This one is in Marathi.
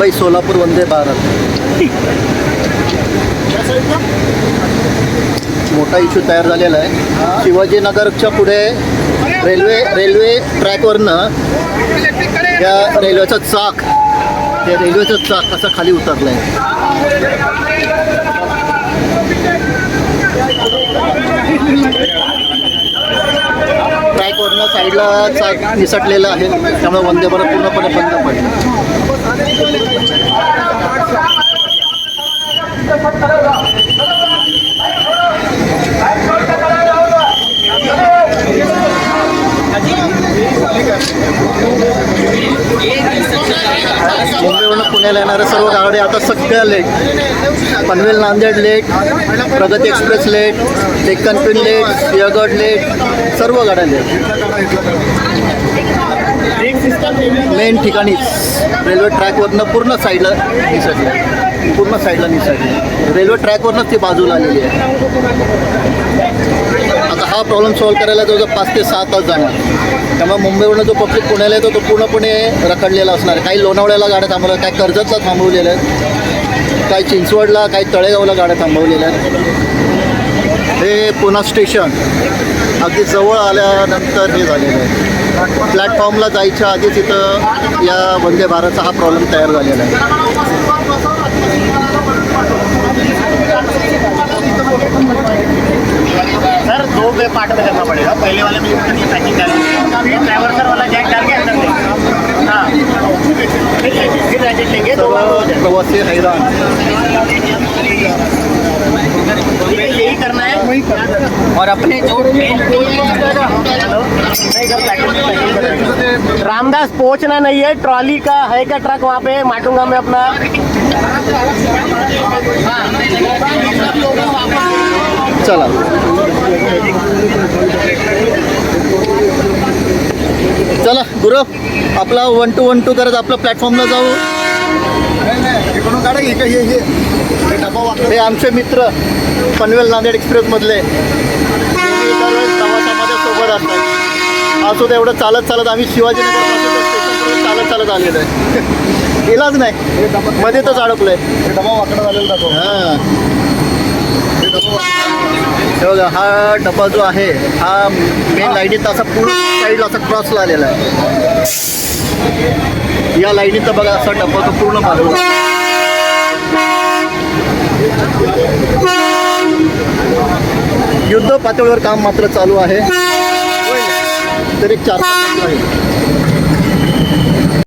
मुंबई सोलापूर वंदे भारत मोठा इश्यू तयार झालेला आहे. शिवाजीनगरच्या पुढे रेल्वे ट्रॅकवरनं या रेल्वेचं चाक असं खाली उतरलं आहे. ट्रॅकवरनं साईडला चाक निसटलेलं आहे, त्यामुळे वंदे भारत पूर्णपणे बंद पडलं. मुंबईवरून पुण्याला येणाऱ्या सर्व गाड्या आता सगळ्या late. Panvel Nanded late, Pragati Express late, Deccan Queen late, Sinhagad late, सर्व गाड्या लेट. मेन ठिकाणी रेल्वे ट्रॅकवरनं पूर्ण साईडला निसटली. रेल्वे ट्रॅकवरनंच ती बाजूला आलेली आहे. आता हा प्रॉब्लेम सॉल्व्ह करायला जवळजवळ 5 ते 6 तास जाणार. त्यामुळे मुंबईवरून जो पब्लिक पुण्याला येतो तो पूर्णपणे रखडलेला असणार. काही लोणावळ्याला गाड्या थांबवल्या, काही कर्जतला थांबवलेल्या आहेत, काही चिंचवडला, काही तळेगावला गाड्या थांबवलेल्या आहेत. हे पुणा स्टेशन अगदी जवळ आल्यानंतर हे झालेलं आहे. प्लॅटफॉर्मला जायच्या आधीच इथं या वंदे भारतचा हा प्रॉब्लेम तयार झालेला आहे. सर 2 पार्ट में करना पड़ेगा. पहले वाले में पैकिंग डालेंगे, ड्राइवर सर वाला जैक डाल के अंदर देंगे. हाँ, फिर रैकेट लेंगे. तो प्रवासी हैरान. यही करना है. और अपने जो रामदास पहुंचना नहीं है. ट्रॉली का है क्या ट्रक वहाँ पे माटूंगा मैं अपना. चला चला गुरु, आपला 1 to 1 करत आपल्या प्लॅटफॉर्मला जाऊ. हे आमचे मित्र पनवेल नांदेड एक्सप्रेसमधले प्रवासामध्ये सोबत असतात. आज सुद्धा एवढं चालत आम्ही शिवाजीनगर चालत आलेलो आहे. इलाज नाही, मध्ये तर अडकलो आहे. डबा वाकडा झालेला दाखव. हां, हे बघा, हा डबा जो आहे हा मेन लाईनीत असा पूर्ण साईडला असा क्रॉसला आलेला आहे. या लाईनीत बघा असा डबा तो पूर्ण बाजूला. युद्ध पातळीवर काम मात्र चालू आहे. तर एक 4-5 आहे.